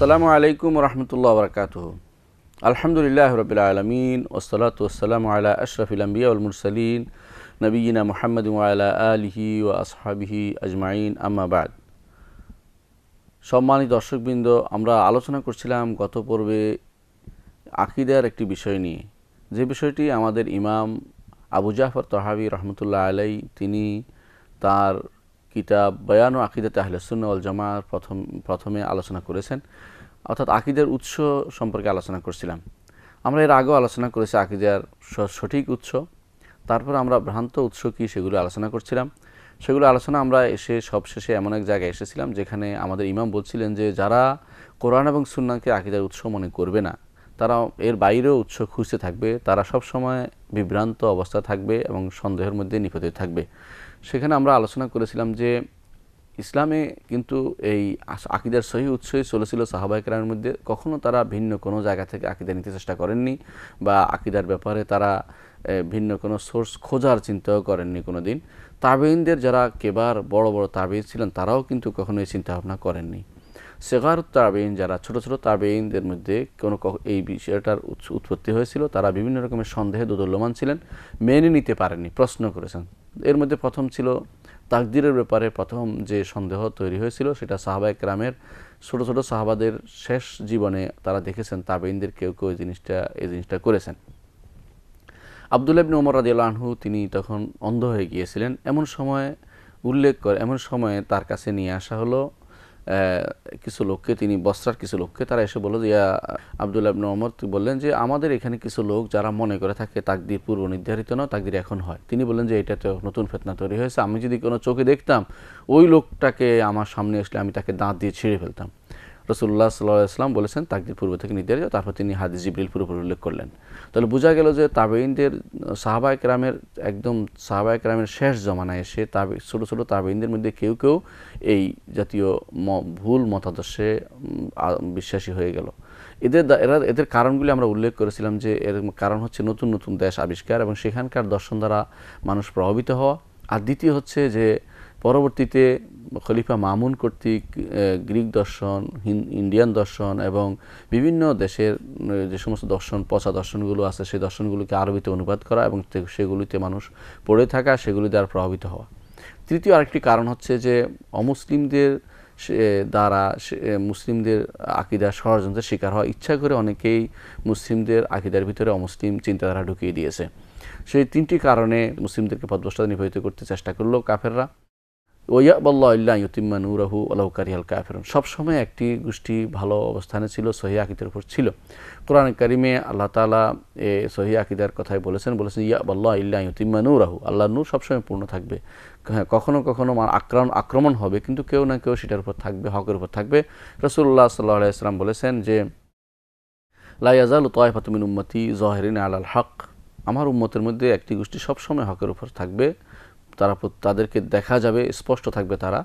আসসালামু আলাইকুম রহমতুল্লাহ বরকাতুহ। আলহামদুলিল্লাহ রবিল আলমিন ওসলাত ওসালাম আলা আশরফিল আম্বিয়া ওয়াল মুরসালিন নবীনা মুহাম্মদ ওয়ালা আলিহি ও আসহাবিহি আজমাইন আম্মা বাদ। সম্মানিত দর্শকবৃন্দ, আমরা আলোচনা করছিলাম গত পর্বে আকিদার একটি বিষয় নিয়ে, যে বিষয়টি আমাদের ইমাম আবু জাফর তহাবী রহমতুল্লাহ আলাই তিনি তার কিতাব বয়ান ও আকিদাতে আহলে সুন্নাহ ওয়াল জামাআহ প্রথমে আলোচনা করেছেন, অর্থাৎ আকিদার উৎস সম্পর্কে আলোচনা করছিলাম। আমরা এর আগেও আলোচনা করেছি আকিদার সঠিক উৎস, তারপর আমরা ভ্রান্ত উৎস কী সেগুলো আলোচনা করছিলাম। সেগুলো আলোচনা আমরা সবশেষে এমন এক জায়গায় এসেছিলাম যেখানে আমাদের ইমাম বলছিলেন যে যারা কোরআন এবং সুন্নাহকে আকিদার উৎস মনে করবে না, তারা এর বাইরেও উৎস খুঁজতে থাকবে, তারা সব সময় বিভ্রান্ত অবস্থা থাকবে এবং সন্দেহের মধ্যে নিপতিত থাকবে। সেখানে আমরা আলোচনা করেছিলাম যে ইসলামে কিন্তু এই আকিদার সহি উৎসই চলেছিল সাহাবায়ে কেরামের মধ্যে। কখনো তারা ভিন্ন কোনো জায়গা থেকে আকিদা নিতে চেষ্টা করেননি, বা আকিদার ব্যাপারে তারা ভিন্ন কোনো সোর্স খোঁজার চিন্তাও করেননি কোনো দিন। তাবেঈনদের যারা কেবার বড় বড় তাবেঈন ছিলেন, তারাও কিন্তু কখনো এই চিন্তাভাবনা করেননি। সেগারুত তাবেঈন, যারা ছোট ছোট তাবেঈনদের মধ্যে এই বিষয়টার উৎপত্তি হয়েছিল, তারা বিভিন্ন রকমের সন্দেহে দোদুল্যমান ছিলেন, মেনে নিতে পারেননি, প্রশ্ন করেছেন। এর মধ্যে প্রথম ছিল তাকদীরের ব্যাপারে প্রথম যে সন্দেহ তৈরি হয়েছিল, সেটা সাহাবায়ে কেরামের ছোট ছোট সাহাবাদের শেষ জীবনে তারা দেখেছেন তাবেঈনদের কেউ কেউ এই জিনিসটা করেছেন। আব্দুল্লাহ ইবনে ওমর রাদিয়াল্লাহু আনহু তিনি তখন অন্ধ হয়ে গিয়েছিলেন। এমন সময়ে তার কাছে নিয়ে আসা হলো কিছু লোককে, তিনি বসরার কিছু লোককে। তারা এসে বলল যে আব্দুল্লাহ ইবনে ওমর বললেন যে আমাদের এখানে কিছু লোক যারা মনে করে থাকে তাকদীর পূর্ব নির্ধারিত নয়, তাকদীর এখন হয়। তিনি বললেন যে এটা তো নতুন ফিতনা তৈরি হয়েছে, আমি যদি কোনো চোখে দেখতাম ওই লোকটাকে আমার সামনে আসলে আমি তাকে দাঁত দিয়ে ছিঁড়ে ফেলতাম। রাসূলুল্লাহ সাল্লাল্লাহু আলাইহি ওয়াসাল্লাম বলেছেন তাকদীর পূর্ব থেকে নির্ধারিত, তারপর তিনি হাদিস জিবরিল পুরোপুরি উল্লেখ করলেন। তাহলে বোঝা গেল যে তাবেঈনদের সাহাবায়ে কেরামের শেষ জমানায় এসে ছোট ছোট তাবেঈনদের মধ্যে কেউ কেউ এই জাতীয় ভুল মতাদর্শে বিশ্বাসী হয়ে গেল। এদের কারণগুলি আমরা উল্লেখ করেছিলাম যে এর কারণ হচ্ছে নতুন নতুন দেশ আবিষ্কার এবং সেখানকার দর্শন দ্বারা মানুষ প্রভাবিত হওয়া। আর দ্বিতীয় হচ্ছে যে পরবর্তীতে খলিফা মামুন কর্তৃক গ্রিক দর্শন, ইন্ডিয়ান দর্শন এবং বিভিন্ন দেশের যে সমস্ত পচা দর্শনগুলো আছে সেই দর্শনগুলোকে আরবিতে অনুবাদ করা এবং সেগুলিতে মানুষ পড়ে থাকা, সেগুলি দ্বারা প্রভাবিত হওয়া। তৃতীয় আরেকটি কারণ হচ্ছে যে অমুসলিমদের দ্বারা মুসলিমদের আকিদার ষড়যন্ত্রের শিকার হওয়া। ইচ্ছা করে অনেকেই মুসলিমদের আকিদার ভিতরে অমুসলিম চিন্তাধারা ঢুকিয়ে দিয়েছে। সেই তিনটি কারণে মুসলিমদেরকে পথভ্রষ্টতায় নিপতিত করতে চেষ্টা করলো কাফেররা। ওয়ায়াবাল্লাহু ইল্লা ইউতিম্মা নূরাহু ওয়ালাউ কারিহাল কাফিরুন। সবসময় একটি গোষ্ঠী ভালো অবস্থানে ছিল, সহিহ আকীদার উপর ছিল। কোরআন কারিমে আল্লাহ তাআলা সহিহ আকীদার কথাই বলেছেন ইয়াবাল্লাহু ইল্লা ইউতিম্মা নূরাহু, আল্লাহর নূর সবসময় পূর্ণ থাকবে। হ্যাঁ, কখনো কখনো আক্রমণ হবে, কিন্তু কেউ না কেউ সেটার উপর থাকবে, হকের উপর থাকবে। রাসূলুল্লাহ সাল্লাল্লাহু আলাইহি ওয়াসাল্লাম বলেছেন যে লা ইয়াজালু তায়ফাতু মিন উম্মতি যাহিরিনা আলাল হক, আমার উম্মতের মধ্যে একটি গোষ্ঠী সবসময় হকের উপর থাকবে, তাদেরকে দেখা যাবে, স্পষ্ট থাকবে তারা,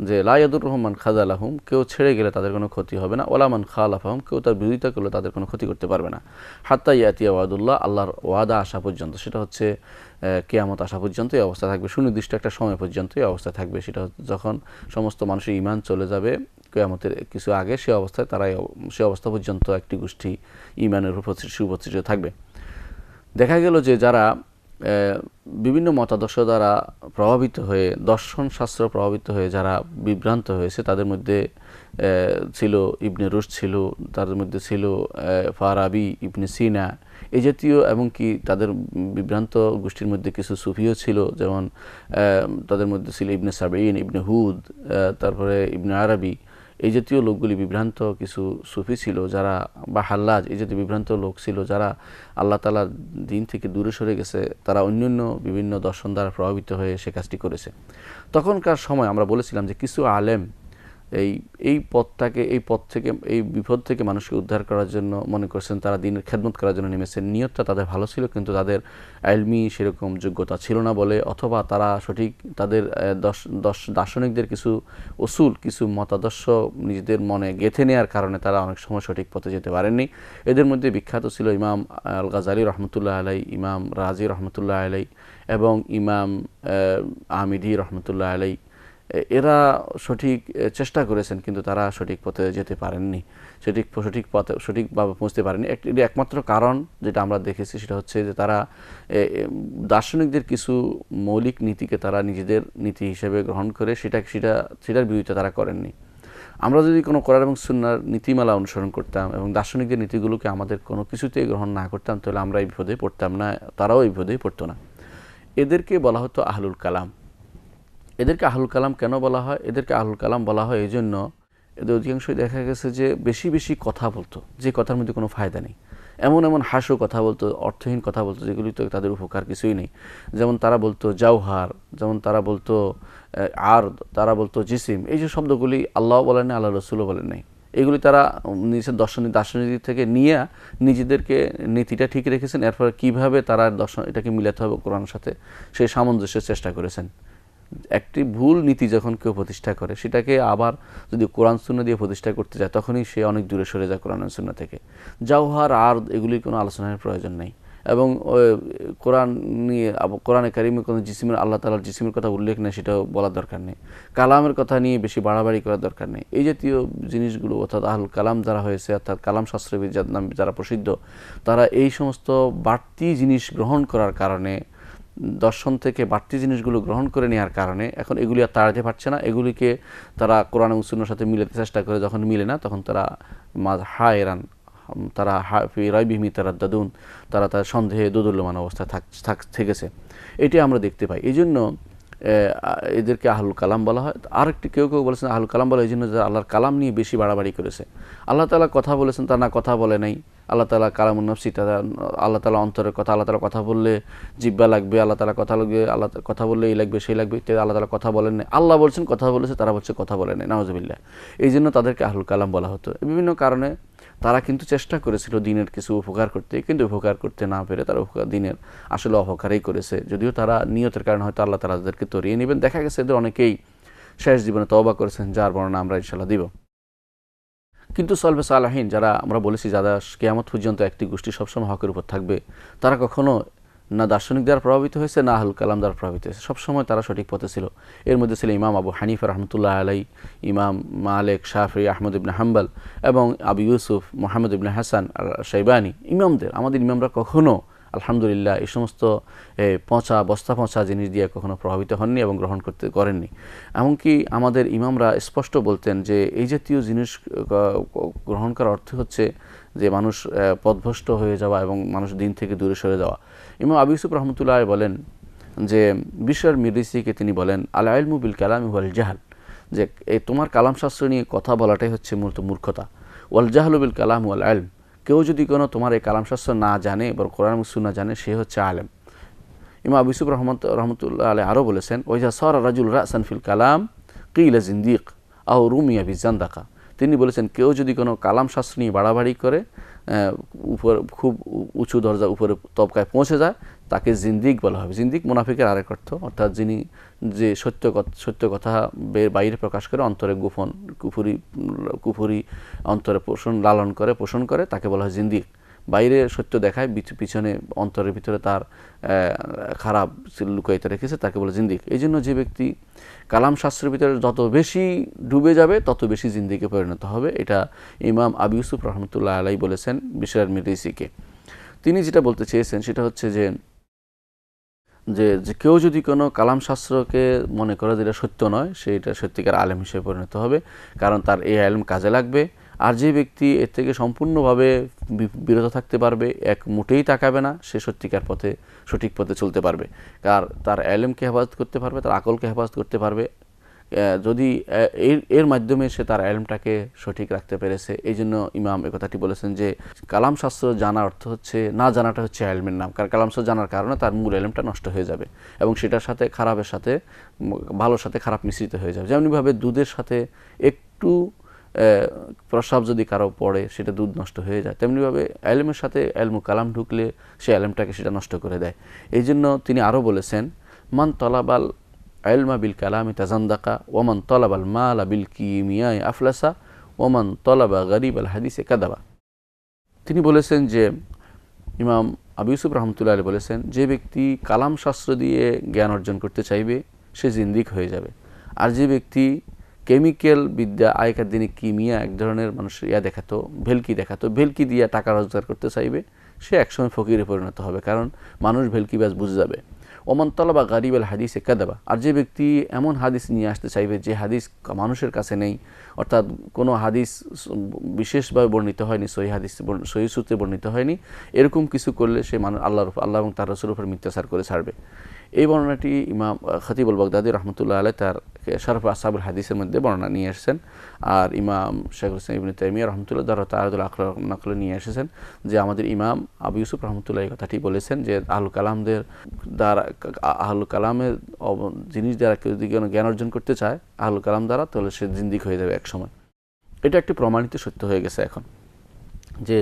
যে লা ইয়াদুররুহুম মান খাযালাহুম, কেউ ছেড়ে গেলে তাদের কোনো ক্ষতি হবে না, ওয়ালা মান খালাফাহুম, কেউ তার বিরোধিতা করলে তাদের কোনো ক্ষতি করতে পারবে না, হাত্তা ইয়াতিয়া ওয়াদুল্লাহ, আল্লাহর ওয়াদা আসা পর্যন্ত, সেটা হচ্ছে কিয়ামত আসা পর্যন্ত এই অবস্থা থাকবে, সুনির্দিষ্ট একটা সময় পর্যন্ত এই অবস্থা থাকবে। সেটা যখন সমস্ত মানুষের ঈমান চলে যাবে কিয়ামতের কিছু আগে, সে অবস্থা পর্যন্ত একটি গোষ্ঠী ঈমানের উপর সুপ্রতিষ্ঠিত থাকবে। দেখা গেল যে যারা বিভিন্ন মতাদর্শ দ্বারা প্রভাবিত হয়ে, দর্শন শাস্ত্র প্রভাবিত হয়ে যারা বিভ্রান্ত হয়েছে, তাদের মধ্যে ছিল ইবনে রুশদ, ছিল তাদের মধ্যে ছিল ফারাবি, ইবনে সিনা, এই জাতীয়, এবং কি তাদের বিভ্রান্ত গোষ্ঠীর মধ্যে কিছু সুফিও ছিল, যেমন তাদের মধ্যে ছিল ইবনে সাবিঈন, ইবনে হুদ, তারপরে ইবনে আরবি, এই জাতীয় লোকগুলি বিভ্রান্ত কিছু সুফি ছিল যারা, বা হাল্লাজ, এই জাতীয় বিভ্রান্ত লোক ছিল যারা আল্লাহ তাআলার দিন থেকে দূরে সরে গেছে, তারা অন্যান্য বিভিন্ন দর্শন দ্বারা প্রভাবিত হয়ে সে কাজটি করেছে। তখনকার সময় আমরা বলেছিলাম যে কিছু আলেম এই বিপদ থেকে মানুষকে উদ্ধার করার জন্য মনে করছেন, তারা দিনের খেদমত করার জন্য নেমেছেন। নিয়তটা তাদের ভালো ছিল, কিন্তু তাদের ইলমি সেরকম যোগ্যতা ছিল না বলে, অথবা তারা সঠিক তাদের দার্শনিকদের কিছু উসুল, কিছু মতাদর্শ নিজেদের মনে গেঁথে নেওয়ার কারণে তারা অনেক সময় সঠিক পথে যেতে পারেননি। এদের মধ্যে বিখ্যাত ছিল ইমাম আল গাজালি রহমতুল্লাহ আলাই, ইমাম রাজি রহমতুল্লাহ আলাই এবং ইমাম আহমিদি রহমতুল্লাহ আলাই এরা সঠিক চেষ্টা করেছেন, কিন্তু তারা সঠিক পথে যেতে পারেননি, সঠিকভাবে পৌঁছতে পারেনি। এটি একমাত্র কারণ যেটা আমরা দেখেছি সেটা হচ্ছে যে তারা দার্শনিকদের কিছু মৌলিক নীতিকে তারা নিজেদের নীতি হিসেবে গ্রহণ করে সেটার বিরোধিতা তারা করেননি। আমরা যদি কোনো কোরআন এবং সুন্নাহর নীতিমালা অনুসরণ করতাম এবং দার্শনিকদের নীতিগুলোকে আমাদের কোনো কিছুতেই গ্রহণ না করতাম, তাহলে আমরা এই বিপদে পড়তাম না, তারাও এই বিপদেই পড়তো না। এদেরকে বলা হতো আহলুল কালাম। এদেরকে আহলুল কালাম কেন বলা হয়? এদেরকে আহলুল কালাম বলা হয় এই জন্য, এদের অধিকাংশই দেখা গেছে যে বেশি বেশি কথা বলতো, যে কথার মধ্যে কোনো ফায়দা নেই। এমন এমন হাস্য কথা বলতো, অর্থহীন কথা বলতো, যেগুলি তো তাদের উপকার কিছুই নেই। যেমন তারা বলতো জাওহার, যেমন তারা বলতো আরদ, তারা বলতো জিসিম। এই যে শব্দগুলি আল্লাহ বলেন নাই, আল্লাহ রসুলও বলেন নাই। এগুলি তারা নিজের দার্শনিক থেকে নিয়ে নিজেদেরকে নীতিটা ঠিক রেখেছেন। এরপরে কীভাবে তারা এটাকে মিলাতে হবে কোরআনের সাথে, সেই সামঞ্জস্যের চেষ্টা করেছেন। একটি ভুল নীতি যখন কেউ প্রতিষ্ঠা করে, সেটাকে আবার যদি কোরআন সুন্নাহ দিয়ে প্রতিষ্ঠা করতে যায়, তখনই সে অনেক দূরে সরে যায় কোরআন সুন্নাহ থেকে। জাওহার আর এগুলির কোনো আলোচনার প্রয়োজন নেই। এবং কোরআন নিয়ে কোরআনে কারিমে কোনো জিসিমের, আল্লাহ তাআলার জিসিমের কথা উল্লেখ নেই, সেটাও বলার দরকার নেই। কালামের কথা নিয়ে বেশি বাড়াবাড়ি করার দরকার নেই। এই জাতীয় জিনিসগুলো, অর্থাৎ আহলুল কালাম যারা হয়েছে, অর্থাৎ কালাম শাস্ত্রবিদ নামে যারা প্রসিদ্ধ, তারা এই সমস্ত বাড়তি জিনিস গ্রহণ করার কারণে, দর্শন থেকে বাড়তি জিনিসগুলো গ্রহণ করে নেওয়ার কারণে এখন এগুলি আর তাড়াতে পারছে না। এগুলিকে তারা কোরআন এবং সুন্নাহর সাথে মিলাতে চেষ্টা করে, যখন মিলে না তখন তারা হায়রান, তারা ফি রাইবিহিম ইয়াতারাদ্দাদুন, তারা তার সন্দেহে দোদুল্যমান অবস্থায় থেকেছে। এটি আমরা দেখতে পাই। এই জন্য এদেরকে আহলুল কালাম বলা হয়। আরেকটি কেউ বলেছেন আহলুল কালাম বলা এই জন্য যারা আল্লাহর কালাম নিয়ে বেশি বাড়াবাড়ি করেছে। আল্লাহ তাআলা কথা বলেছেন, তারা না কথা বলে নাই। আল্লাহ তাআলা কালামুন নফসি, তারা আল্লাহ তাআলা অন্তরের কথা। আল্লাহ তাআলা কথা বললে জিহ্বা লাগবে, আল্লাহ তাআলা কথা লাগবে, আল্লাহ কথা বললে এই লাগবে সেই লাগবে ইত্যাদি। আল্লাহ তাআলা কথা বলেন নাই, আল্লাহ বলছেন কথা বলেছে, তারা বলছে কথা বলে নাই, নাউজুবিল্লাহ। এই জন্য তাদেরকে আহলুল কালাম বলা হতো। বিভিন্ন কারণে তারা কিন্তু চেষ্টা করেছিল দিনের কিছু উপকার করতে, কিন্তু উপকার করতে না পেরে তারা দিনের আসলে অপকারই করেছে। যদিও তারা নিয়তের কারণে হয়তো আল্লাহ তাআলা তাদেরকে তরিয়ে নেবেন। দেখা গেছে এদের অনেকেই শেষ জীবনে তওবা করেছেন, যার বর্ণনা আমরা ইনশাআল্লাহ দিব। কিন্তু সালফে সালেহীন যারা আমরা বলেছি, যারা কিয়ামত পর্যন্ত একটি গোষ্ঠী সবসময় হকের উপর থাকবে, তারা কখনো না দার্শনিক দ্বারা প্রভাবিত হয়েছে, না আহলুল কালাম দ্বারা প্রভাবিত হয়েছে। সবসময় তারা সঠিক পথে ছিল। এর মধ্যে ছিল ইমাম আবু হানিফা রহমতুল্লাহ আলাই, ইমাম মালিক, শাফি, আহমদ ইবনে হাম্বল এবং আবু ইউসুফ, মোহাম্মদ ইবনে হাসান আর শাইবানি। আমাদের ইমামরা কখনো আলহামদুলিল্লাহ এই সমস্ত বস্তা পচা জিনিস দিয়ে কখনো প্রভাবিত হননি এবং গ্রহণ করেননি। এমনকি আমাদের ইমামরা স্পষ্ট বলতেন যে এই জাতীয় জিনিস গ্রহণ করার অর্থ হচ্ছে যে মানুষ পথভ্রষ্ট হয়ে যাওয়া এবং মানুষ দিন থেকে দূরে সরে যাওয়া। ইমাম আবু ইউসুফ রহমতুল্লাহ বলেন যে, বিশর মিররিসিকে তিনি বলেন, আল ইলমু বিল কালামি ওয়াল জাহল, যে তোমার কালাম শাস্ত্র নিয়ে কথা বলাটাই হচ্ছে মূলত মূর্খতা। ওয়াল জাহলু বিল কালাম ওয়াল ইলম, কেউ যদি কোনো তোমার এই কালাম শাস্ত্র না জানে বা কোরআন এবং সুন্নাহ জানে, সে হচ্ছে আলেম। ইমাম আবু ইউসুফ রহমতুল্লাহ আলাইহি আরও বলেছেন, ওইজা সারা রাজুল রাসান ফিল কালাম কিলা জিন্দিক আও রুমিয়া বিজান্দাকা। তিনি বলেছেন, কেউ যদি কোনো কালাম শাস্ত্র নিয়ে বাড়াবাড়ি করে, খুব উঁচু দরজা উপরে তবকায় পৌঁছে যায়, তাকে জিন্দিক বলা হবে। জিন্দিক মুনাফিকের আরেক অর্থ, অর্থাৎ যিনি যে সত্য কথা বাইরে প্রকাশ করে, অন্তরে গোপন কুফুরি অন্তরে পোষণ করে, তাকে বলা হয় জিন্দিক। বাইরে সত্য দেখায়, পিছনে অন্তরের ভিতরে তার খারাপ লুকায়িত রেখেছে, তাকে বলে জিন্দিক। এই জন্য যে ব্যক্তি কালাম শাস্ত্রের ভিতরে যত বেশি ডুবে যাবে, তত বেশি জিন্দিকে পরিণত হবে। এটা ইমাম আবু ইউসুফ রহমতুল্লাহ আলাই বলেছেন বিশর মিররিসিকে। তিনি যেটা বলতে চেয়েছেন সেটা হচ্ছে যে কেউ যদি কোনো কালাম শাস্ত্রকে মনে করে যেটা সত্য নয়, সেটা সত্যিকার আলেম হিসেবে পরিণত হবে, কারণ তার এই আলেম কাজে লাগবে। আর যে ব্যক্তি এর থেকে সম্পূর্ণভাবে বিরত থাকতে পারবে, এক মুঠেই তাকাবে না, সে সঠিক পথে চলতে পারবে। তার আলেমকে হেফাজত করতে পারবে, তার আকলকে হেফাজত করতে পারবে, যদি এর মাধ্যমে সে তার আলেমটাকে সঠিক রাখতে পেরেছে। এই জন্য ইমাম এই কথাটি বলেছেন যে কালাম শাস্ত্র জানার অর্থ হচ্ছে, না জানাটা হচ্ছে আলেমের নাম। কারণ কালাম শাস্ত্র জানার কারণে তার মূল আলেমটা নষ্ট হয়ে যাবে এবং সেটার সাথে খারাপের সাথে ভালোর সাথে খারাপ মিশ্রিত হয়ে যাবে। যেমনিভাবে দুধের সাথে একটু প্রস্রাব যদি কারো পড়ে, সেটা দুধ নষ্ট হয়ে যায়, তেমনিভাবে আলেমের সাথে এলমু কালাম ঢুকলে সে আলেমটাকে সেটা নষ্ট করে দেয়। এই জন্য তিনি আরও বলেছেন, মান তলাবাল ইলমা বিল কালামি তাজান্দাকা ওমান তলাবাল মালা বিল কিমিয়াই আফলাসা ওমান তলাবা গরিব আল হাদিসে কাদাবা। তিনি বলেছেন যে, ইমাম আবু ইউসুফ রহমতুল্লাহ আলাইহি বলেছেন, যে ব্যক্তি কালাম শাস্ত্র দিয়ে জ্ঞান অর্জন করতে চাইবে, সে জিন্দিক হয়ে যাবে। আর যে ব্যক্তি কেমিক্যাল বিদ্যা, আগেকার দিনে কিমিয়া এক ধরনের মানুষের দেখাতো, ভেলকি দেখাতো, ভেলকি দিয়ে টাকা রোজগার করতে চাইবে, সে একসময় ফকিরে পরিণত হবে, কারণ মানুষ ভেলকিবাজ বুঝে যাবে। ওমান তলাবা গারিব আল হাদিসে কাদাবা, আর যে ব্যক্তি এমন হাদিস নিয়ে আসতে চাইবে যে হাদিস মানুষের কাছে নেই, অর্থাৎ কোনো হাদিস বিশেষভাবে বর্ণিত হয়নি, সহি সূত্রে বর্ণিত হয়নি, এরকম কিছু করলে সে আল্লাহ এবং তার রাসূলের উপর মিথ্যাচার করে ছাড়বে। এই বর্ণনাটি ইমাম খতিবুল বাগদাদি রহমতুল্লাহ আলাইহি তার শরফ আসহাবুল হাদিসের মধ্যে বর্ণনা নিয়ে এসেছেন। আর ইমাম শাইখুল ইসলাম ইবনে তাইমিয়া রহমতুল্লাহ তাআলাতুল আকরার নকলে নিয়ে এসেছেন যে আমাদের ইমাম আবু ইউসুফ রহমতুল্লাহ এই কথাটি বলেছেন যে আহলুল কালামদের দ্বারা, আহলুল কালামের জিনিস দ্বারা কেউ যদি জ্ঞান অর্জন করতে চায় আহলুল কালাম দ্বারা, তাহলে সে জিন্দিক হয়ে যাবে একসময়। এটা একটি প্রমাণিত সত্য হয়ে গেছে এখন, যে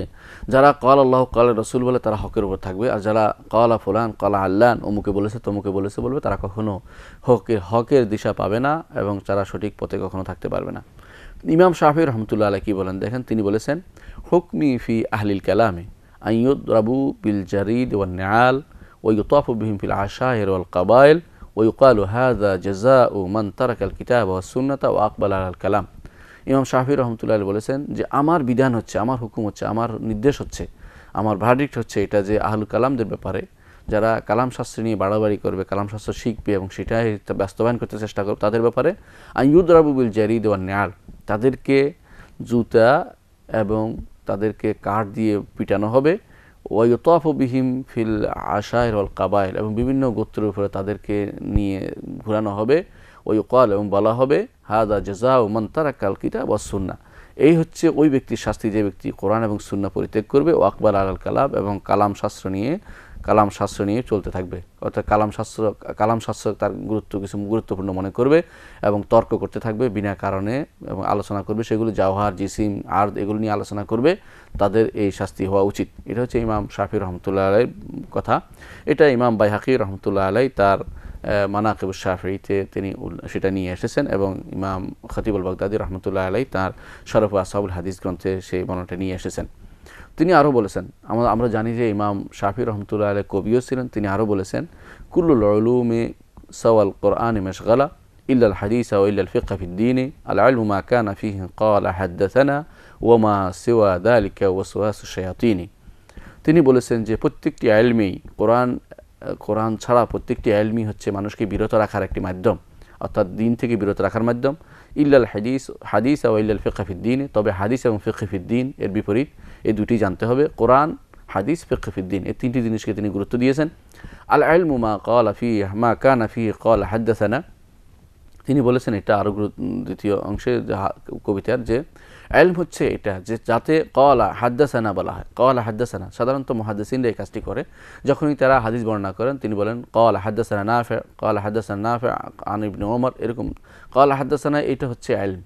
যারা কাল আল্লাহ কাল রসুল বলে তারা হকের উপর থাকবে, আর যারা কালা ফুলান কালা আল্লান অমুকে বলেছে তমুকে বলেছে বলবে, তারা কখনো হকের দিশা পাবে না এবং তারা সঠিক পথে কখনো থাকতে পারবে না। ইমাম শাফি রহমতুল্লাহ আলাইহি কি বলেন দেখেন, তিনি বলেছেন হুকমি ফি আহলিল কালামে আইয়ুদরাবু বিল জারিদ ওয়ান নিআল ওয়া ইউতাফু বিহিম ফিল আশাইর ওয়াল কাবাইল ওয়া ইউকালু হাযা জাযাউ মান তারাকাল কিতাব ওয়াস সুন্নাতা ওয়া আকবালা আলাল কালাম। ইমাম শাফি রহমতুল্লাহ বলেছেন যে আমার বিধান হচ্ছে, আমার হুকুম হচ্ছে, আমার নির্দেশ হচ্ছে, আমার ভার্ডিক্ট হচ্ছে এটা যে আহলুল কালামদের ব্যাপারে, যারা কালাম শাস্ত্র নিয়ে বাড়াবাড়ি করবে, কালাম শাস্ত্র শিখবে এবং সেটাই বাস্তবায়ন করতে চেষ্টা করবে, তাদের ব্যাপারে আইয়ুদরাবু বিল জারিদ ওয়ান নিআল, তাদেরকে জুতা এবং তাদেরকে কাঠ দিয়ে পিটানো হবে, ওয়া ইউতাফু বিহিম ফিল আশাইর ওয়াল কাবাইল, এবং বিভিন্ন গোত্রের উপরে তাদেরকে নিয়ে ঘোরানো হবে, ওই কাল এবং বলা হবে হাদা জাযাউ মান তারাকাল কিতাব ওয়াস সুন্নাহ, এই হচ্ছে ওই ব্যক্তির শাস্তি যে ব্যক্তি কোরআন এবং সুন্নাহ পরিত্যাগ করবে, ও আকবাল আলাল কালাম, এবং কালাম শাস্ত্র নিয়ে চলতে থাকবে, অর্থাৎ কালাম শাস্ত্র তার কিছু গুরুত্বপূর্ণ মনে করবে এবং তর্ক করতে থাকবে বিনা কারণে এবং আলোচনা করবে, সেগুলো জাওহার জিসিম আর এগুলো নিয়ে আলোচনা করবে, তাদের এই শাস্তি হওয়া উচিত। এটা হচ্ছে ইমাম শাফি রহমতুল্লাহ আলাইহির কথা। এটা ইমাম বাইহাকি রহমতুল্লাহ আলাইহি তার মানাকিবুশ শাফিঈতে তিনি সেটা নিয়ে এসেছেন, এবং ইমাম খতিবুল বাগদাদি রহমতুল্লাহ আলাইহি তার শরফ আসহাবুল হাদিস গ্রন্থে সেই বর্ণনাটা নিয়ে এসেছেন। তিনি আরও বলেছেন, আমরা জানি যে ইমাম শাফি রহমতুল্লাহ আলাইহি কবিও ছিলেন, তিনি আরও বলেছেন কুল্লুল উলুমি সাওয়াল কোরআনি মাশগালা ইল্লাল হাদিস ওয়া ইল্লাল ফিকহ ফিদ-দীন আল ইলমু মা কানা ফীহি ক্বালা হাদাসানা ওয়া মা সিওয়া যালিকা ওয়াসওয়াসুশ শায়াতিন। তিনি বলেছেন যে প্রত্যেকটি ইলমই কোরআন ছাড়া প্রত্যেকটি ইলমই হচ্ছে মানুষকে বিরত রাখার একটি মাধ্যম, অর্থাৎ দিন থেকে বিরত রাখার মাধ্যম। ইল্লাল হাদিস ওয়া ইল্লাল ফিকহ ফিদ-দীন, তবে হাদিস এবং ফিকহ ফিদ-দীন এর বিপরীত, এই দুটি জানতে হবে। কোরআন, হাদিস, ফিকহ ফিদ-দীন, এই তিনটি জিনিসকে তিনি গুরুত্ব দিয়েছেন। আল ইলমু মা কানা ফীহি ক্বালা হাদাসানা, তিনি বলেছেন এটা আরও দ্বিতীয় অংশে কবিতার, যে ইলম হচ্ছে এটা যে যাতে ক্বালা হাদাসানা বলা হয়। ক্বালা হাদাসানা সাধারণত মুহাদ্দিসিনরা এই কাজটি করে, যখনই তারা হাদিস বর্ণনা করেন তিনি বলেন ক্বালা হাদাসানা নাফি আন ইবনে ওমর, এরকম ক্বালা হাদাসানা, এটা হচ্ছে ইলম।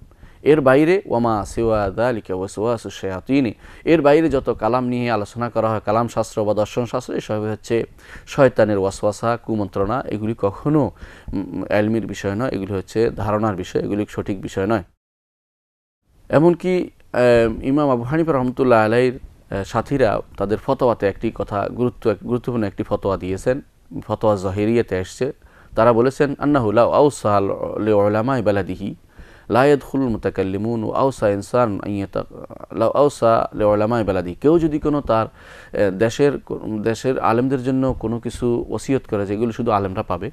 এর বাইরে ওয়ামা সিওয়া যালিকা ওয়াসওয়াসুশ শায়াতিন, এর বাইরে যত কালাম নিয়ে আলোচনা করা হয়, কালাম শাস্ত্র বা দর্শন শাস্ত্র, এসব হচ্ছে শয়তানের ওয়াসওয়াসা, কুমন্ত্রণা, এগুলি কখনো ইলমের বিষয় নয়, এগুলি হচ্ছে ধারণার বিষয়, এগুলি সঠিক বিষয় নয়। এমনকি ইমাম আবু হানিফা রহমতুল্লাহ আলাইহির সাথীরা তাদের ফতোয়াতে একটি কথা গুরুত্বপূর্ণ একটি ফতোয়া দিয়েছেন, ফতোয়া জাহিরিয়াতে এসছে। তারা বলেছেন আন্নাহু লাউ আওসা লিউলামাই বালাদিহি লা ইয়াদখুলুল মুতাকাল্লিমুন ওয়া আওসা ইনসান লাউ আওসা লিউলামাই বালাদি, কেউ যদি কোনো তার দেশের আলেমদের জন্য কোনো কিছু ওসিয়ত করে যেগুলো শুধু আলেমরা পাবে,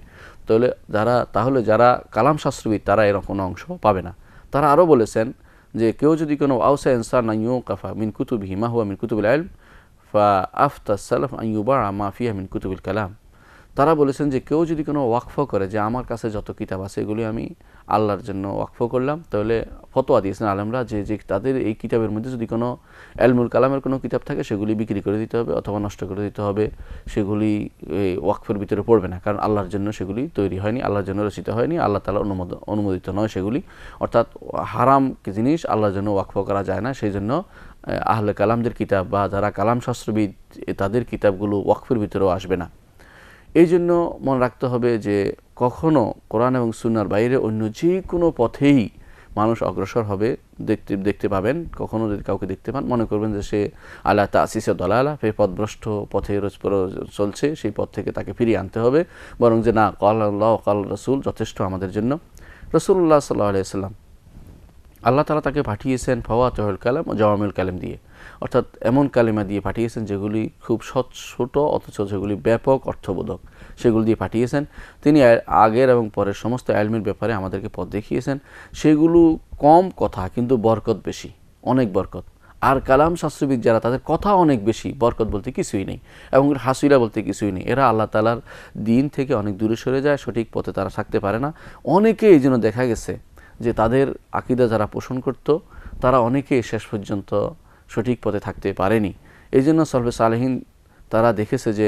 তাহলে যারা কালাম শাস্ত্রবিদ তারা এর কোনো অংশ পাবে না। তারা আরও বলেছেন যে কেউ যদি কোনো আওসা ইনসান আন ইউকাফা মিন কুতুবিহি মা হুয়া মিন কুতুবিল ইলম ফা আফতা সালাফ আন ইউবাআ মা ফিহা মিন কুতুবিল কালাম, তারা বলেছেন যে কেউ যদি কোনো ওয়াকফ করে যে আমার কাছে যত কিতাব আছে এগুলি আমি আল্লাহর জন্য ওয়াকফ করলাম, তাহলে ফতোয়া দিয়েছেন আলেমরা যে তাদের এই কিতাবের মধ্যে যদি কোনো ইলমুল কালামের কোনো কিতাব থাকে সেগুলি বিক্রি করে দিতে হবে অথবা নষ্ট করে দিতে হবে, সেগুলি ওয়াকফের ভিতরে পড়বে না, কারণ আল্লাহর জন্য সেগুলি তৈরি হয়নি, আল্লাহর জন্য রচিত হয়নি, আল্লাহ তাআলা অনুমোদিত নয় সেগুলি, অর্থাৎ হারাম জিনিস আল্লাহর জন্য ওয়াকফ করা যায় না। সেই জন্য আহলে কালামদের কিতাব বা যারা কালাম শাস্ত্রবিদ তাদের কিতাবগুলো ওয়াকফের ভিতরেও আসবে না। এই জন্য মনে রাখতে হবে যে কখনো কোরআন এবং সুন্নাহর বাইরে অন্য যে কোনো পথেই মানুষ অগ্রসর হবে দেখতে পাবেন। কখনো যদি কাউকে দেখতে পান মনে করবেন যে সে আলা তাসিসে দলালা, সেই পথভ্রষ্ট পথে চলছে, সেই পথ থেকে তাকে ফিরিয়ে আনতে হবে, বরং যে না ক্বালা আল্লাহ ক্বালা রাসূল যথেষ্ট আমাদের জন্য। রাসূলুল্লাহ সাল্লাল্লাহু আলাইহি ওয়াসাল্লাম আল্লাহ তাআলা তাকে পাঠিয়েছেন ফাওয়াতিহুল কালাম ও জাওয়ামিউল কালাম দিয়ে, অর্থাৎ এমন কালিমা দিয়ে পাঠিয়েছেন যেগুলি খুব ছোট অথচ যেগুলি ব্যাপক অর্থবোধক, সেগুলি দিয়ে পাঠিয়েছেন। তিনি আগের এবং পরের সমস্ত ইলমের ব্যাপারে আমাদেরকে পথ দেখিয়েছেন। সেগুলো কম কথা কিন্তু বরকত বেশি, অনেক বরকত। আর কালাম শাস্ত্রবিদ যারা, তাদের কথা অনেক বেশি, বরকত বলতে কিছুই নেই এবং হাসিরা বলতে কিছুই নেই। এরা আল্লাহ তাআলার দিন থেকে অনেক দূরে সরে যায়, সঠিক পথে তারা থাকতে পারে না। অনেকে এই জন্য দেখা গেছে যে তাদের আকীদা যারা পোষণ করত তারা অনেকেই শেষ পর্যন্ত সঠিক পথে থাকতে পারেনি। এই জন্য সলফে সালেহিন তারা দেখেছে যে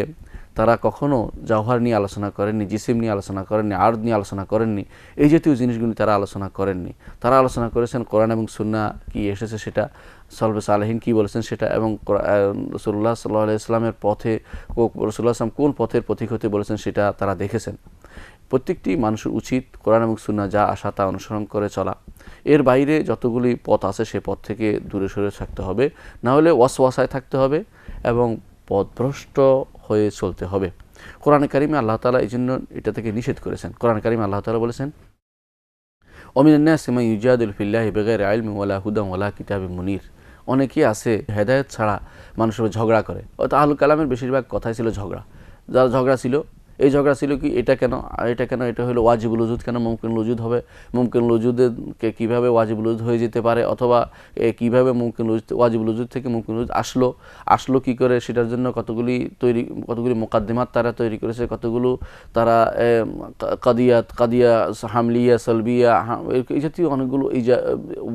তারা কখনো জওহর নিয়ে আলোচনা করেননি, জিসিম নিয়ে আলোচনা করেননি, আরদ নিয়ে আলোচনা করেননি, এই জাতীয় জিনিসগুলি তারা আলোচনা করেননি। তারা আলোচনা করেছেন কোরআন এবং সুন্নাহ কি এসেছে সেটা, সলফে সালেহিন কি বলেছেন সেটা, এবং রাসূলুল্লাহ সাল্লাল্লাহু আলাইহি ওয়াসাল্লামের পথে রাসূলুল্লাহ সাল্লাম কোন পথের পথিক হতে বলেছেন সেটা তারা দেখেছেন। প্রত্যেকটি মানুষের উচিত কোরআন এবং সুন্নাহ যা আসা তা অনুসরণ করে চলা। এর বাইরে যতগুলি পথ আছে সে পথ থেকে দূরে সরে থাকতে হবে, না হলে ওয়াসওয়াসায় থাকতে হবে এবং পথভ্রষ্ট হয়ে চলতে হবে। কোরআনে কারিমে আল্লাহ তাআলা এই জন্য এটা থেকে নিষেধ করেছেন। কোরআনে কারিমে আল্লাহ তাআলা বলেছেন, ওমিনান নাসি মান ইউজাদিলু ফিল্লাহি বিগাইরি ইলমিন ওয়ালা হুদান ওয়ালা কিতাবিন মুনির। অনেকেই আছে হেদায়েত ছাড়া মানুষের ঝগড়া করে। অর্থাৎ আহলুল কালামের বেশিরভাগ কথাই ছিল ঝগড়া। যার ঝগড়া ছিল, এই ঝগড়া ছিল কি, এটা কেন, এটা কেন, এটা হলো ওয়াজিবুল উজুদ কেন মুমকিনুল উজুদ হবে, মুমকিনুল উজুদকে কীভাবে ওয়াজিবুল উজুদ হয়ে যেতে পারে, অথবা কীভাবে ওয়াজিবুল উজুদ থেকে মুমকিনুল উজুদ আসলো কী করে, সেটার জন্য কতগুলি মোকাদ্দিমাত তারা তৈরি করেছে, কতগুলো তারা কাদিয়া হামলিয়া সালবিয়া এই জাতীয় অনেকগুলো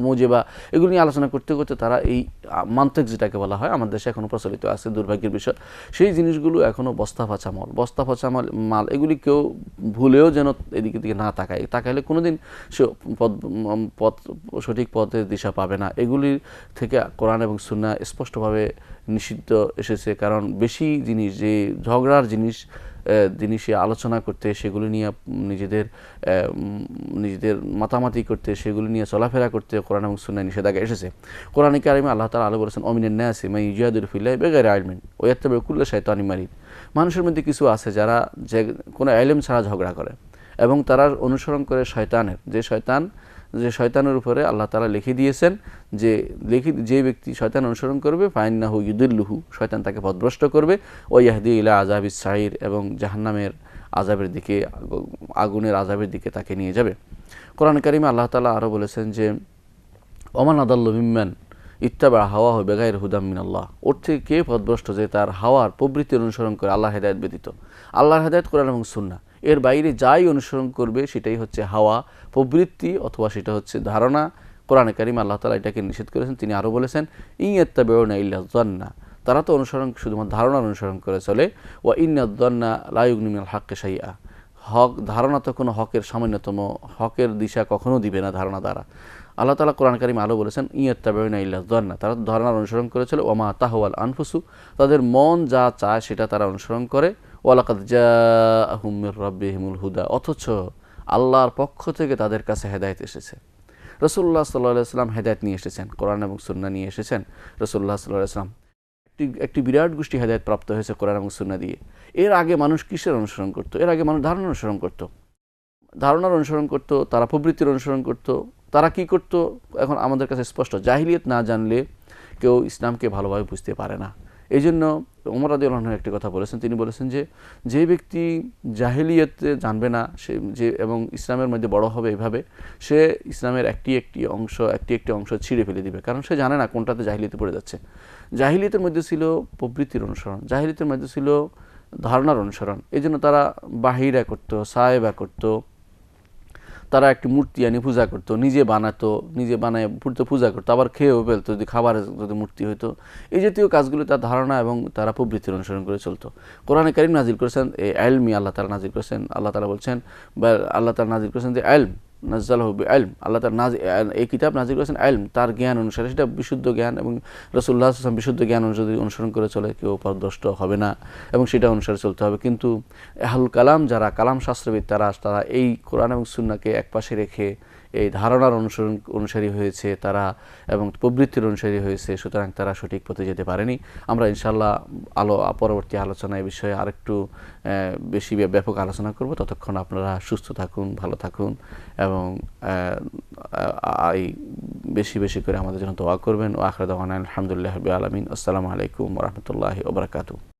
মোজেবা এগুলো নিয়ে আলোচনা করতে করতে তারা এই মান্তিক যেটাকে বলা হয় আমাদের দেশে এখনও প্রচলিত আছে, দুর্ভাগ্যের বিষয়, সেই জিনিসগুলো এখনও বস্তা ফাঁচা মাল, এগুলি কেউ ভুলেও যেন এদিকে দিকে না তাকাইলে কোনোদিন সে সঠিক পথের দিশা পাবে না। এগুলির থেকে কোরআন এবং সুন্নাহ স্পষ্টভাবে নিষিদ্ধ এসেছে। কারণ বেশি জিনিস, যে ঝগড়ার জিনিসে আলোচনা করতে, সেগুলি নিয়ে নিজেদের মাতামাতি করতে, সেগুলি নিয়ে চলাফেরা করতে কোরআন এবং সুন্নাহ নিষেধাজ্ঞা এসেছে। কোরআনে কারিমে আল্লাহ তাআলা আলো বলেছেন, ওমিনান নাসি মান ইউজাদিলু ফিল্লাহি বিগাইরি ইলমিন ওয়া ইয়াত্তাবিউ কুল্লা শাইতানিন মারিদ। মানুষের মধ্যে কিছু আছে যারা কোনো ইলম ছাড়া ঝগড়া করে এবং তারা অনুসরণ করে শয়তানের, যে শয়তানের উপরে আল্লাহ তাআলা লিখে দিয়েছেন যে ব্যক্তি শয়তান অনুসরণ করবে ফাইন্নাহু ইউদিল্লুহু, শয়তান তাকে পথভ্রষ্ট করবে, ওয়া ইয়াহদি ইলা আযাবিস সাঈর, এবং জাহান্নামের আযাবের দিকে, আগুনের আযাবের দিকে তাকে নিয়ে যাবে। কোরআন কারিমে আল্লাহ তাআলা আরও বলেছেন যে ওমান আদাল্লু মিম্মান ইত্তাবা হাওয়াহু বিগাইরি হুদাম মিনাল্লাহ, ওর থেকে কে পথভ্রষ্ট যে তার হাওয়ার প্রবৃত্তির অনুসরণ করে আল্লাহর হেদায়েত ব্যতীত। আল্লাহর হেদায়েত কোরআন এবং সুন্নাহ, এর বাইরে যাই অনুসরণ করবে সেটাই হচ্ছে হাওয়া প্রবৃত্তি, অথবা সেটা হচ্ছে ধারণা। কোরআনে কারিমে আল্লাহ তাআলা এটাকে নিষেধ করেছেন। তিনি আরও বলেছেন, ইয়াত্তাবিউনা ইল্লা যান্না, তারা তো শুধুমাত্র ধারণার অনুসরণ করে চলে। ওয়া ইন্নাদ যান্না লা ইউগনি মিনাল হাক্কি শাইআ, ধারণা তো কোনো সামান্যতম হকের দিশা কখনো দিবে না ধারণা দ্বারা। আল্লাহ তাআলা কোরআন কারিমে আরও বলেছেন, ইয়াত্তাবিউনা ইল্লা যান্না, তারা ধারণার অনুসরণ করেছিল। ওয়া মা তাহওয়াল আনফুসু, তাদের মন যা চায় সেটা তারা অনুসরণ করে। ওয়ালাকাদ জাআহুম মির রাব্বিহিমুল হুদা, অথচ আল্লাহর পক্ষ থেকে তাদের কাছে হেদায়েত এসেছে। রাসূলুল্লাহ সাল্লাল্লাহু আলাইহি ওয়াসাল্লাম হেদায়েত নিয়ে এসেছেন, কোরআন এবং সুন্নাহ নিয়ে এসেছেন। রাসূলুল্লাহ সাল্লাল্লাহু আলাইহি ওয়াসাল্লাম একটি বিরাট গোষ্ঠী হেদায়েত প্রাপ্ত হয়েছে কোরআন এবং সুন্নাহ দিয়ে। এর আগে মানুষ কিসের অনুসরণ করত? এর আগে মানুষ ধারণার অনুসরণ করত, তারা প্রবৃত্তির অনুসরণ করত। তারা কি করত এখন আমাদের কাছে স্পষ্ট। জাহিলিয়াত না জানলে কেউ ইসলামকে ভালোভাবে বুঝতে পারে না। এই জন্য ওমর রাদিয়াল্লাহু আনহু একটি কথা বলেছেন, তিনি বলেছেন যে ব্যক্তি জাহিলিয়াতে জানবে না এবং ইসলামের মধ্যে বড় হবে এভাবে, সে ইসলামের একটি একটি অংশ ছিঁড়ে ফেলে দিবে, কারণ সে জানে না কোনটাতে জাহিলিয়াতে পড়ে যাচ্ছে। জাহিলিয়াতের মধ্যে ছিল প্রবৃত্তির অনুসরণ, জাহিলিয়াতের মধ্যে ছিল ধারণার অনুসরণ। এই জন্য তারা বাহিরা করত, সায়েবা করত, তারা একটি মূর্তি আনি পূজা করতো, নিজে বানায় পূজা করতো, আবার খেয়েও ফেলতো যদি খাবারের যদি মূর্তি হইতো। এই জাতীয় কাজগুলো তার ধারণা এবং তারা প্রবৃত্তির অনুসরণ করে চলতো। কোরআনে কারীম নাজিল করেছেন এই ইলমি, আল্লাহ তাআলা নাজিল করেছেন, আল্লাহ তাআলা বলছেন বা আল্লাহ তাআলা নাজিল করেছেন যে ইলম নাযালাহু বিইলম, আল্লাহ তাআলা এই কিতাব নাজিল করেছেন ইলম, তার জ্ঞান অনুসারে, সেটা বিশুদ্ধ জ্ঞান, এবং রাসূলুল্লাহ সাল্লাল্লাহু আলাইহি ওয়াসাল্লাম বিশুদ্ধ জ্ঞান যদি অনুসরণ করে চলে কেউ পথভ্রষ্ট হবে না এবং সেটা অনুসারে চলতে হবে। কিন্তু আহলুল কালাম যারা কালাম শাস্ত্রবিদ তারা এই কোরআন এবং সুন্নাহকে একপাশে রেখে এই ধারণার অনুসারী হয়েছে তারা এবং প্রবৃত্তির অনুসারী হয়েছে, সুতরাং তারা সঠিক পথে যেতে পারেনি। আমরা ইনশাআল্লাহ পরবর্তী আলোচনায় এই বিষয়ে আরেকটু বেশি ব্যাপক আলোচনা করব। ততক্ষণ আপনারা সুস্থ থাকুন, ভালো থাকুন এবং বেশি বেশি করে আমাদের জন্য দোয়া করবেন। ও আখির দাওয়ানা আলহামদুলিল্লাহি রাব্বিল আলামিন। আসসালামু আলাইকুম ওয়া রাহমাতুল্লাহি ওয়া বারাকাতুহু।